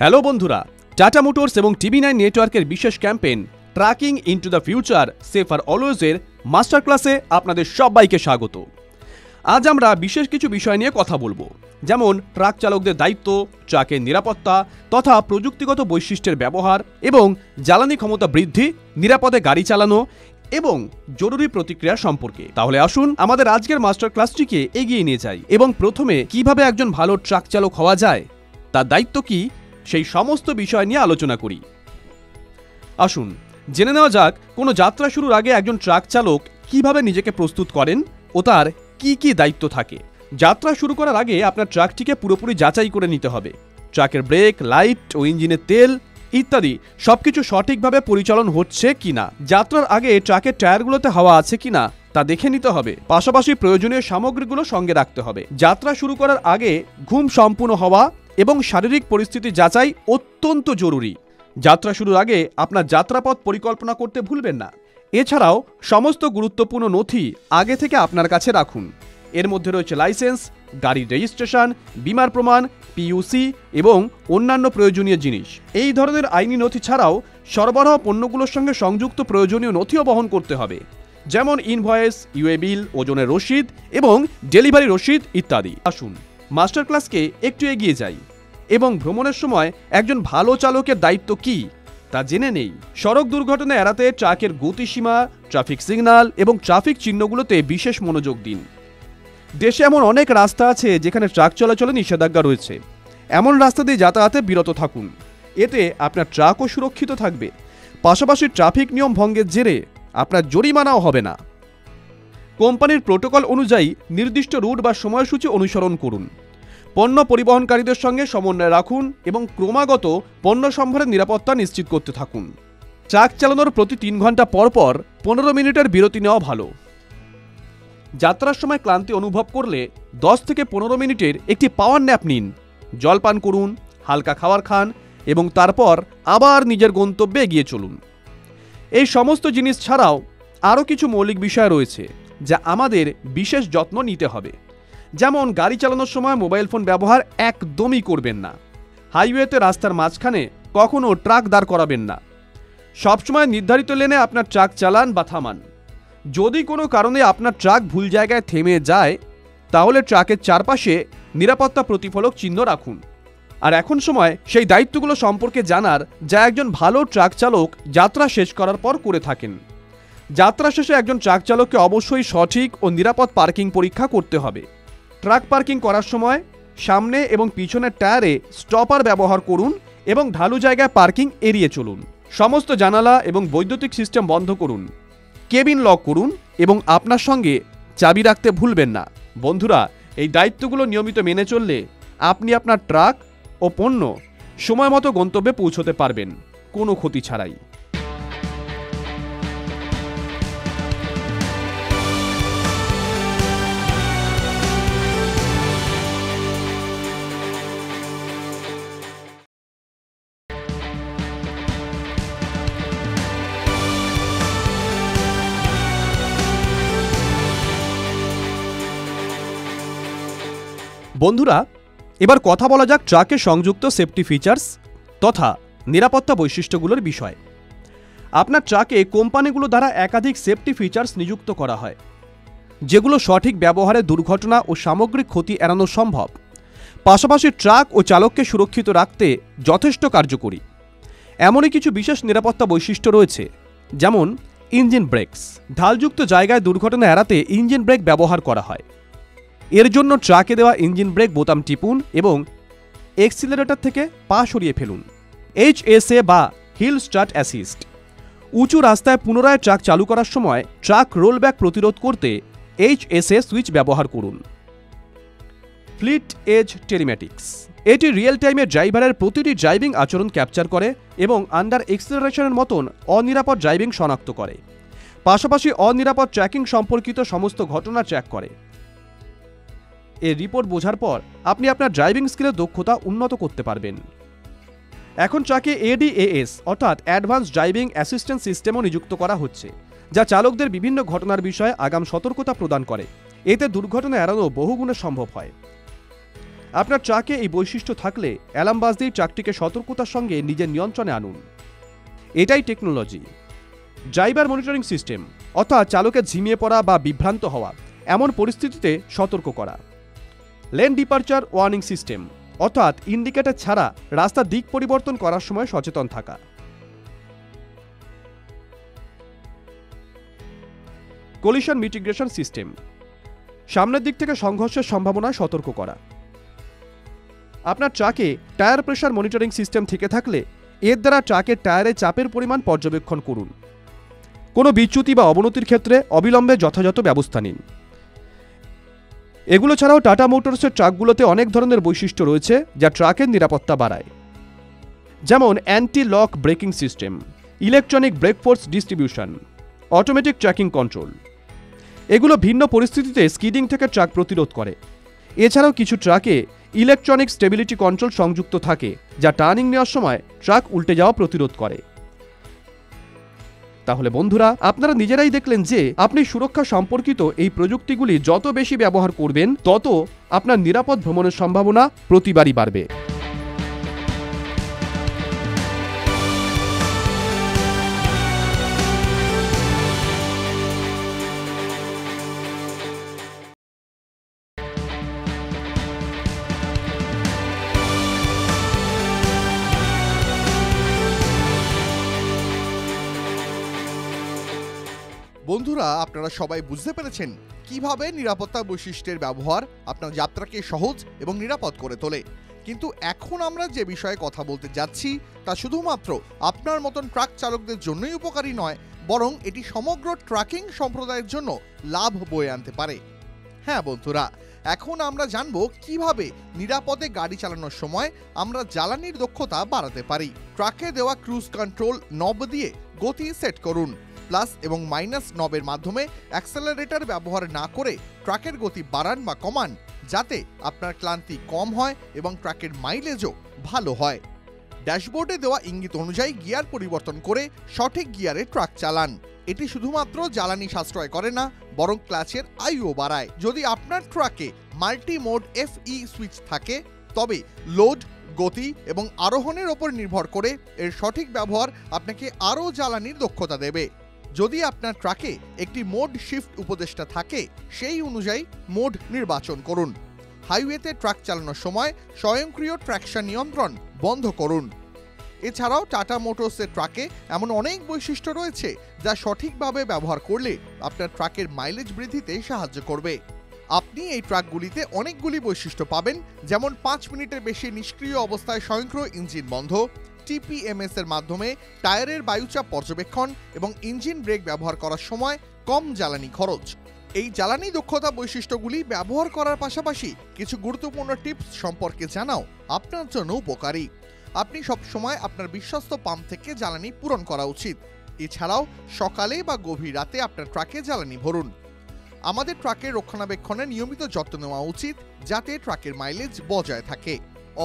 Hello বন্ধুরা, tata motors এবং TV9 নেটওয়ার্কের বিশেষ campaign tracking into the future safer অলওয়েজের মাস্টার ক্লাসে আপনাদের সবাইকে স্বাগত। আজ আমরা বিশেষ কিছু বিষয় নিয়ে কথা বলবো, যেমন ট্রাক চালকদের দায়িত্ব, ট্রাকের নিরাপত্তা তথা প্রযুক্তিগত বৈশিষ্ট্যের ব্যবহার এবং জ্বালানি ক্ষমতা বৃদ্ধি, নিরাপদে গাড়ি চালানো এবং জরুরি প্রতিক্রিয়া সম্পর্কে। তাহলে আসুন আমাদের আজকের মাস্টার ক্লাসটিকে এগিয়ে নিয়ে যাই এবং প্রথমে কিভাবে একজন ভালো ট্রাক চালক হওয়া যায়, তার দায়িত্ব কি, সেই সমস্ত বিষয় নিয়ে আলোচনা করি। আসুন জেনে নেওয়া যাক কোনো যাত্রা শুরুর আগে একজন ট্রাক চালক কিভাবে নিজেকে প্রস্তুত করেন ও তার কি কি দায়িত্ব থাকে। যাত্রা শুরু করার আগে আপনার ট্রাকটিকে পুরোপুরি যাচাই করে নিতে হবে। ট্রাকের ব্রেক, লাইট ও ইঞ্জিনের তেল ইত্যাদি সবকিছু সঠিকভাবে পরিচালন হচ্ছে কিনা, যাত্রার আগে ট্রাকের টায়ারগুলোতে হাওয়া আছে কিনা তা দেখে নিতে হবে। পাশাপাশি প্রয়োজনীয় সামগ্রীগুলো সঙ্গে রাখতে হবে। যাত্রা শুরু করার আগে ঘুম সম্পূর্ণ হওয়া এবং শারীরিক পরিস্থিতি যাচাই অত্যন্ত জরুরি। যাত্রা শুরুর আগে আপনার যাত্রাপথ পরিকল্পনা করতে ভুলবেন না। এছাড়াও সমস্ত গুরুত্বপূর্ণ নথি আগে থেকে আপনার কাছে রাখুন। এর মধ্যে রয়েছে লাইসেন্স, গাড়ির রেজিস্ট্রেশন, বীমার প্রমাণ, পিইউসি এবং অন্যান্য প্রয়োজনীয় জিনিস। এই ধরনের আইনি নথি ছাড়াও সরবরাহ পণ্যগুলোর সঙ্গে সংযুক্ত প্রয়োজনীয় নথিও বহন করতে হবে, যেমন ইনভয়েস, ইউএ বিল, ওজনের রসিদ এবং ডেলিভারি রসিদ ইত্যাদি। আসুন মাস্টার ক্লাসকে একটু এগিয়ে যাই এবং ভ্রমণের সময় একজন ভালো চালকের দায়িত্ব কি তা জেনে নেই। সড়ক দুর্ঘটনা এড়াতে ট্রাকের গতিসীমা, ট্রাফিক সিগন্যাল এবং ট্রাফিক চিহ্নগুলোতে বিশেষ মনোযোগ দিন। দেশে এমন অনেক রাস্তা আছে যেখানে ট্রাক চলাচলে নিষেধাজ্ঞা রয়েছে। এমন রাস্তা দিয়ে যাতায়াতে বিরত থাকুন, এতে আপনার ট্রাকও সুরক্ষিত থাকবে। পাশাপাশি ট্রাফিক নিয়ম ভঙ্গের জেরে আপনার জরিমানাও হবে না। কোম্পানির প্রোটোকল অনুযায়ী নির্দিষ্ট রুট বা সময়সূচি অনুসরণ করুন। পণ্য পরিবহনকারীদের সঙ্গে সমন্বয় রাখুন এবং ক্রমাগত পণ্য সম্ভারের নিরাপত্তা নিশ্চিত করতে থাকুন। ট্রাক চালানোর প্রতি 3 ঘন্টা পর পর 15 মিনিটের বিরতি নেওয়া ভালো। যাত্রার সময় ক্লান্তি অনুভব করলে 10 থেকে 15 মিনিটের একটি পাওয়ার ন্যাপ নিন। জল পান করুন, হালকা খাবার খান এবং তারপর আবার নিজের গন্তব্যে এগিয়ে চলুন। এই সমস্ত জিনিস ছাড়াও আরও কিছু মৌলিক বিষয় রয়েছে যা আমাদের বিশেষ যত্ন নিতে হবে, যেমন গাড়ি চালানোর সময় মোবাইল ফোন ব্যবহার একদমই করবেন না। হাইওয়েতে রাস্তার মাঝখানে কখনো ট্রাক দাঁড় করাবেন না। সবসময় নির্ধারিত লেনে আপনার ট্রাক চালান বা থামান। যদি কোনো কারণে আপনার ট্রাক ভুল জায়গায় থেমে যায়, তাহলে ট্রাকের চারপাশে নিরাপত্তা প্রতিফলক চিহ্ন রাখুন। আর এখন সময় সেই দায়িত্বগুলো সম্পর্কে জানার যা একজন ভালো ট্রাক চালক যাত্রা শেষ করার পর করে থাকেন। যাত্রা শেষে একজন ট্রাক চালককে অবশ্যই সঠিক ও নিরাপদ পার্কিং পরীক্ষা করতে হবে। ট্রাক পার্কিং করার সময় সামনে এবং পিছনের টায়ারে স্টপার ব্যবহার করুন এবং ঢালু জায়গায় পার্কিং এড়িয়ে চলুন। সমস্ত জানালা এবং বৈদ্যুতিক সিস্টেম বন্ধ করুন। কেবিন লক করুন এবং আপনার সঙ্গে চাবি রাখতে ভুলবেন না। বন্ধুরা, এই দায়িত্বগুলো নিয়মিত মেনে চললে আপনি আপনার ট্রাক ও পণ্য সময় মতো গন্তব্যে পৌঁছতে পারবেন, কোনো ক্ষতি ছাড়াই। বন্ধুরা, এবার কথা বলা যাক ট্রাকে সংযুক্ত সেফটি ফিচার্স তথা নিরাপত্তা বৈশিষ্ট্যগুলোর বিষয়। আপনার ট্রাকে কোম্পানিগুলো দ্বারা একাধিক সেফটি ফিচার্স নিযুক্ত করা হয়, যেগুলো সঠিক ব্যবহারে দুর্ঘটনা ও সামগ্রিক ক্ষতি এড়ানো সম্ভব। পাশাপাশি ট্রাক ও চালককে সুরক্ষিত রাখতে যথেষ্ট কার্যকরী। এমনই কিছু বিশেষ নিরাপত্তা বৈশিষ্ট্য রয়েছে, যেমন ইঞ্জিন ব্রেকস। ঢালযুক্ত জায়গায় দুর্ঘটনা এড়াতে ইঞ্জিন ব্রেক ব্যবহার করা হয়। এর জন্য ট্রাকে দেওয়া ইঞ্জিন ব্রেক বোতাম টিপুন এবং এক্সিলারেটর থেকে পা সরিয়ে ফেলুন। HSA বা হিল স্টার্ট অ্যাসিস্ট। উঁচু রাস্তায় পুনরায় ট্রাক চালু করার সময় ট্রাক রোলব্যাক প্রতিরোধ করতে HSA সুইচ ব্যবহার করুন। Fleet edge telematics. এটি রিয়েল টাইমে ড্রাইভারের প্রতিটি ড্রাইভিং আচরণ ক্যাপচার করে এবং আন্ডার এক্সিলারেশনের মতন অনিরাপদ ড্রাইভিং শনাক্ত করে। পাশাপাশি অনিরাপদ ট্র্যাকিং সম্পর্কিত সমস্ত ঘটনা ট্র্যাক করে। এর রিপোর্ট বোঝার পর আপনি আপনার ড্রাইভিং স্কিলের দক্ষতা উন্নত করতে পারবেন। এখন ট্রাকে ADAS অর্থাৎ অ্যাডভান্স ড্রাইভিং অ্যাসিস্ট্যান্স সিস্টেমও নিযুক্ত করা হচ্ছে, যা চালকদের বিভিন্ন ঘটনার বিষয়ে আগাম সতর্কতা প্রদান করে। এতে দুর্ঘটনা এড়ানো বহুগুণে সম্ভব হয়। আপনার ট্রাকে এই বৈশিষ্ট্য থাকলে অ্যালার্ম বাজতেই ট্রাকটিকে সতর্কতার সঙ্গে নিজের নিয়ন্ত্রণে আনুন। এটাই টেকনোলজি। ড্রাইভার মনিটরিং সিস্টেম, অর্থাৎ চালকের ঝিমিয়ে পড়া বা বিভ্রান্ত হওয়া এমন পরিস্থিতিতে সতর্ক করা। লেন ডিপারচার ওয়ার্নিং সিস্টেম, অর্থাৎ ইন্ডিকেটর ছাড়া রাস্তার দিক পরিবর্তন করার সময় সচেতন থাকা। কলিশন মিটিগেশন সিস্টেম, সামনের দিক থেকে সংঘর্ষের সম্ভাবনায় সতর্ক করা। আপনার ট্রাকে টায়ার প্রেসার মনিটরিং সিস্টেম থেকে থাকলে এর দ্বারা ট্রাকের টায়ারে চাপের পরিমাণ পর্যবেক্ষণ করুন। কোনো বিচ্যুতি বা অবনতির ক্ষেত্রে অবিলম্বে যথাযথ ব্যবস্থা নিন। এগুলো ছাড়াও টাটা মোটরসের ট্রাকগুলোতে অনেক ধরনের বৈশিষ্ট্য রয়েছে যা ট্রাকের নিরাপত্তা বাড়ায়, যেমন anti lock braking system, electronic brake force distribution, automatic tracking control. এগুলো ভিন্ন পরিস্থিতিতে স্কিডিং থেকে ট্রাক প্রতিরোধ করে। এছাড়াও কিছু ট্রাকে ইলেকট্রনিক স্টেবিলিটি কন্ট্রোল সংযুক্ত থাকে যা টার্নিং নেওয়ার সময় ট্রাক উল্টে যাওয়া প্রতিরোধ করে। তাহলে বন্ধুরা, আপনারা নিজেরাই দেখলেন যে আপনি সুরক্ষা সম্পর্কিত এই প্রযুক্তিগুলি যত বেশি ব্যবহার করবেন তত আপনার নিরাপদ ভ্রমণের সম্ভাবনা প্রতিবারই বাড়বে। বন্ধুরা, আপনারা সবাই বুঝতে পেরেছেন কিভাবে নিরাপত্তা বৈশিষ্ট্যের ব্যবহার আপনার যাত্রাকে সহজ এবং নিরাপদ করে তোলে। কিন্তু এখন আমরা যে বিষয়ে কথা বলতে যাচ্ছি তা শুধুমাত্র আপনার মতন ট্রাক চালকদের জন্যই উপকারী নয়, বরং এটি সমগ্র ট্রাকিং সম্প্রদায়ের জন্য লাভ বয়ে আনতে পারে। হ্যাঁ বন্ধুরা, এখন আমরা জানবো কিভাবে নিরাপদে গাড়ি চালানোর সময় আমরা জ্বালানির দক্ষতা বাড়াতে পারি। ট্রাকে দেওয়া ক্রুজ কন্ট্রোল নব দিয়ে গতি সেট করুন। প্লাস এবং মাইনাস নবের মাধ্যমে অ্যাক্সেলারেটর ব্যবহার না করে ট্রাকের গতি বাড়ান বা কমান, যাতে আপনার ক্লান্তি কম হয় এবং ট্রাকের মাইলেজও ভালো হয়। ড্যাশবোর্ডে দেওয়া ইঙ্গিত অনুযায়ী গিয়ার পরিবর্তন করে সঠিক গিয়ারে ট্রাক চালান। এটি শুধুমাত্র জ্বালানি সাশ্রয় করে না, বরং ক্লাচের আয়ুও বাড়ায়। যদি আপনার ট্রাকে মাল্টি মোড FE সুইচ থাকে, তবে লোড, গতি এবং আরোহণের ওপর নির্ভর করে এর সঠিক ব্যবহার আপনাকে আরও জ্বালানির দক্ষতা দেবে। যদি আপনার ট্রাকে একটি মোড শিফট উপদেষ্টা থাকে, সেই অনুযায়ী মোড নির্বাচন করুন। হাইওয়েতে ট্রাক চালানোর সময় স্বয়ংক্রিয় ট্র্যাকশন নিয়ন্ত্রণ বন্ধ করুন। এছাড়াও টাটা মোটরসের ট্রাকে এমন অনেক বৈশিষ্ট্য রয়েছে যা সঠিকভাবে ব্যবহার করলে আপনার ট্রাকের মাইলেজ বৃদ্ধিতে সাহায্য করবে। আপনি এই ট্রাকগুলিতে অনেকগুলি বৈশিষ্ট্য পাবেন, যেমন 5 মিনিটের বেশি নিষ্ক্রিয় অবস্থায় স্বয়ংক্রিয় ইঞ্জিন বন্ধ, TPMS এর মাধ্যমে টায়ারের বায়ুচাপ পর্যবেক্ষণ এবং ইঞ্জিন ব্রেক ব্যবহার করার সময় কম জ্বালানি খরচ। এই জ্বালানি দক্ষতা বৈশিষ্ট্যগুলি ব্যবহার করার পাশাপাশি কিছু গুরুত্বপূর্ণ টিপস সম্পর্কে জানাও আপনার জন্য উপকারী। আপনি সবসময় আপনার বিশ্বস্ত পাম্প থেকে জ্বালানি পূরণ করা উচিত। এছাড়াও সকালে বা গভীর রাতে আপনার ট্রাকে জ্বালানি ভরুন। আমাদের ট্রাকের রক্ষণাবেক্ষণে নিয়মিত যত্ন নেওয়া উচিত, যাতে ট্রাকের মাইলেজ বজায় থাকে।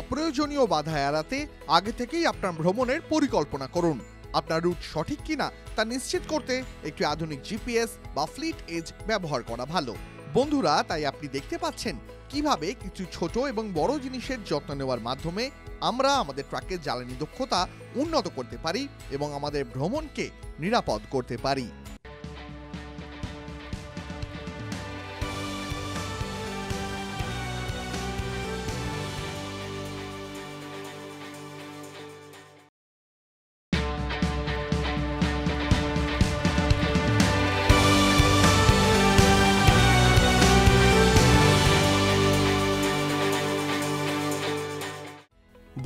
অপ্রয়োজনীয় বাধা এড়াতে আগে থেকেই আপনার ভ্রমণের পরিকল্পনা করুন। আপনার রুট সঠিক কিনা তা নিশ্চিত করতে একটি আধুনিক GPS বা ফ্লিট এজ ব্যবহার করা ভালো। বন্ধুরা, তাই আপনি দেখতে পাচ্ছেন কিভাবে কিছু ছোট এবং বড় জিনিসের যত্ন নেওয়ার মাধ্যমে আমরা আমাদের ট্রাকের জ্বালানি দক্ষতা উন্নত করতে পারি এবং আমাদের ভ্রমণকে নিরাপদ করতে পারি।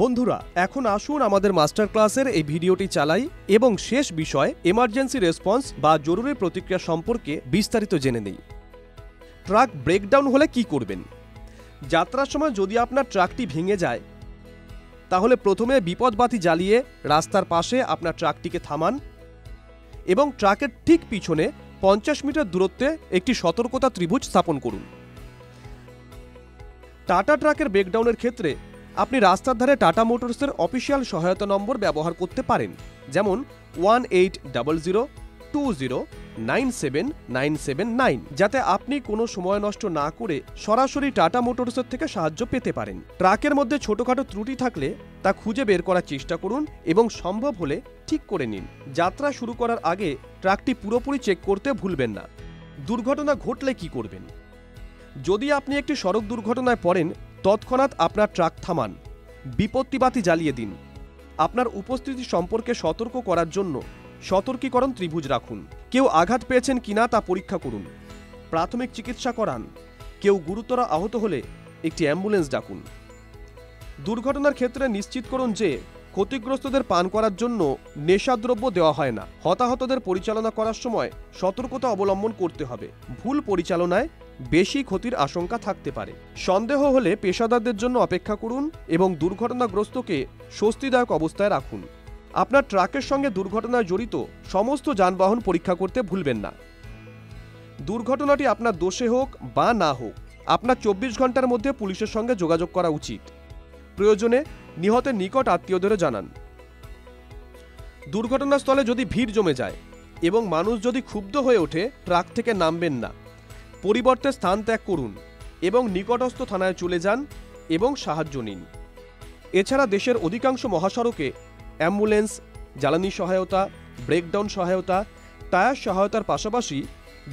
বন্ধুরা, এখন আসুন আমাদের মাস্টার ক্লাসের এই ভিডিওটি চালাই এবং শেষ বিষয় এমার্জেন্সি রেসপন্স বা জরুরি প্রতিক্রিয়া সম্পর্কে বিস্তারিত জেনে নেই। ট্রাক ব্রেকডাউন হলে কি করবেন? যাত্রার সময় যদি আপনার ট্রাকটি ভেঙে যায়, তাহলে প্রথমে বিপদবাতি জ্বালিয়ে রাস্তার পাশে আপনার ট্রাকটিকে থামান এবং ট্রাকের ঠিক পিছনে 50 মিটার দূরত্বে একটি সতর্কতা ত্রিভুজ স্থাপন করুন। টাটা ট্রাকের ব্রেকডাউনের ক্ষেত্রে আপনি রাস্তার ধারে টাটা মোটরসের অফিসিয়াল সহায়তা নম্বর ব্যবহার করতে পারেন, যেমন 1800 20979979, যাতে আপনি কোনো সময় নষ্ট না করে সরাসরি টাটা মোটরসের থেকে সাহায্য পেতে পারেন। ট্রাকের মধ্যে ছোটখাটো ত্রুটি থাকলে তা খুঁজে বের করার চেষ্টা করুন এবং সম্ভব হলে ঠিক করে নিন। যাত্রা শুরু করার আগে ট্রাকটি পুরোপুরি চেক করতে ভুলবেন না। দুর্ঘটনা ঘটলে কি করবেন? যদি আপনি একটি সড়ক দুর্ঘটনায় পড়েন, তৎক্ষণাৎ আপনার ট্রাক থামান, বিপত্তিবাতি জ্বালিয়ে দিন। আপনার উপস্থিতি সম্পর্কে সতর্ক করার জন্য সতর্কীকরণ ত্রিভুজ রাখুন। কেউ আঘাত পেয়েছেন কিনা তা পরীক্ষা করুন, প্রাথমিক চিকিৎসা করান। কেউ গুরুতর আহত হলে একটি অ্যাম্বুলেন্স ডাকুন। দুর্ঘটনার ক্ষেত্রে নিশ্চিত করুন যে ক্ষতিগ্রস্তদের পান করার জন্য নেশাদ্রব্য দেওয়া হয় না। হতাহতদের পরিচালনা করার সময় সতর্কতা অবলম্বন করতে হবে। ভুল পরিচালনায় বেশি ক্ষতির আশঙ্কা থাকতে পারে। সন্দেহ হলে পেশাদারদের জন্য অপেক্ষা করুন এবং দুর্ঘটনাগ্রস্তকে স্বস্তিদায়ক অবস্থায় রাখুন। আপনার ট্রাকের সঙ্গে দুর্ঘটনায় জড়িত সমস্ত যানবাহন পরীক্ষা করতে ভুলবেন না। দুর্ঘটনাটি আপনার দোষে হোক বা না হোক, আপনার 24 ঘন্টার মধ্যে পুলিশের সঙ্গে যোগাযোগ করা উচিত। প্রয়োজনে নিহতের নিকট আত্মীয়দেরও জানান। দুর্ঘটনাস্থলে যদি ভিড় জমে যায় এবং মানুষ যদি ক্ষুব্ধ হয়ে ওঠে, ট্রাক থেকে নামবেন না, পরিবর্তে স্থান ত্যাগ করুন এবং নিকটস্থ থানায় চলে যান এবং সাহায্য নিন। এছাড়া দেশের অধিকাংশ মহাসড়কে অ্যাম্বুলেন্স, জ্বালানি সহায়তা, ব্রেকডাউন সহায়তা, টায়ার সহায়তার পাশাপাশি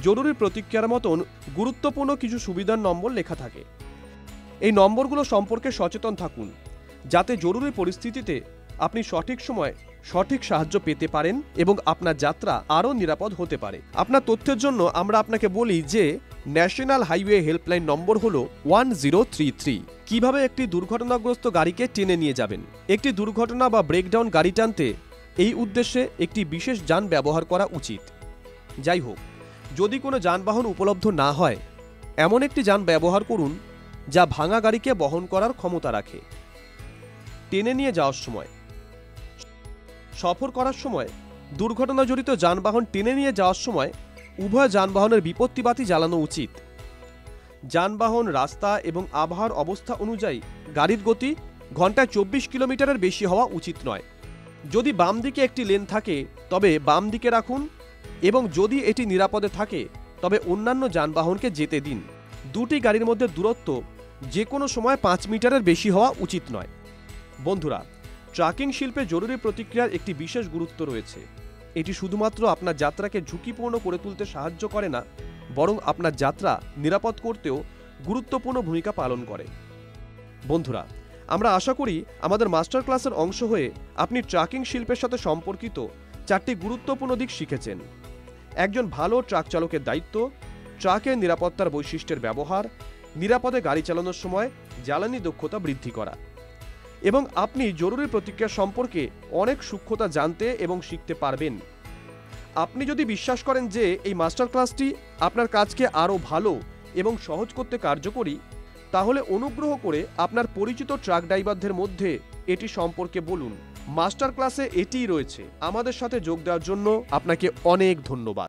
জরুরি প্রতিক্রিয়ার মতন গুরুত্বপূর্ণ কিছু সুবিধার নম্বর লেখা থাকে। এই নম্বরগুলো সম্পর্কে সচেতন থাকুন, যাতে জরুরি পরিস্থিতিতে আপনি সঠিক সময় সঠিক সাহায্য পেতে পারেন এবং আপনার যাত্রা আরও নিরাপদ হতে পারে। আপনার তথ্যের জন্য আমরা আপনাকে বলি যে ন্যাশনাল হাইওয়ে হেল্পলাইন নম্বর হলো 1033। কিভাবে একটি দুর্ঘটনাগ্রস্ত গাড়িকে টেনে নিয়ে যাবেন? একটি দুর্ঘটনা বা ব্রেকডাউন গাড়ি টানতে এই উদ্দেশ্যে একটি বিশেষ যান ব্যবহার করা উচিত। যাই হোক, যদি কোনো যানবাহন উপলব্ধ না হয়, এমন একটি যান ব্যবহার করুন যা ভাঙা গাড়িকে বহন করার ক্ষমতা রাখে। টেনে নিয়ে যাওয়ার সময়, সফর করার সময়, দুর্ঘটনা জড়িত যানবাহন টেনে নিয়ে যাওয়ার সময় উভয় যানবাহনের বিপত্তিবাতি জ্বালানো উচিত। যানবাহন, রাস্তা এবং আবহাওয়ার অবস্থা অনুযায়ী গাড়ির গতি ঘন্টায় 24 কিলোমিটারের বেশি হওয়া উচিত নয়। যদি বাম দিকে একটি লেন থাকে তবে বাম দিকে রাখুন এবং যদি এটি নিরাপদে থাকে তবে অন্যান্য যানবাহনকে যেতে দিন। দুটি গাড়ির মধ্যে দূরত্ব যে কোনো সময় 5 মিটারের বেশি হওয়া উচিত নয়। বন্ধুরা, ট্রাকিং শিল্পে জরুরি প্রতিক্রিয়ার একটি বিশেষ গুরুত্ব রয়েছে। এটি শুধুমাত্র আপনার যাত্রাকে ঝুঁকিপূর্ণ করে তুলতে সাহায্য করে না, বরং আপনার যাত্রা নিরাপদ করতেও গুরুত্বপূর্ণ ভূমিকা পালন করে। বন্ধুরা, আমরা আশা করি আমাদের মাস্টার ক্লাসের অংশ হয়ে আপনি ট্রাকিং শিল্পের সাথে সম্পর্কিত 4টি গুরুত্বপূর্ণ দিক শিখেছেন। একজন ভালো ট্রাক চালকের দায়িত্ব, ট্রাকের নিরাপত্তার বৈশিষ্ট্যের ব্যবহার, নিরাপদে গাড়ি চালানোর সময় জ্বালানি দক্ষতা বৃদ্ধি করা, এবং আপনি জরুরি প্রতিক্রিয়া সম্পর্কে অনেক সূক্ষ্মতা জানতে এবং শিখতে পারবেন। আপনি যদি বিশ্বাস করেন যে এই মাস্টার ক্লাসটি আপনার কাজকে আরও ভালো এবং সহজ করতে কার্যকরী, তাহলে অনুগ্রহ করে আপনার পরিচিত ট্রাক ড্রাইভারদের মধ্যে এটি সম্পর্কে বলুন। মাস্টার ক্লাসে এটিই রয়েছে। আমাদের সাথে যোগ দেওয়ার জন্য আপনাকে অনেক ধন্যবাদ।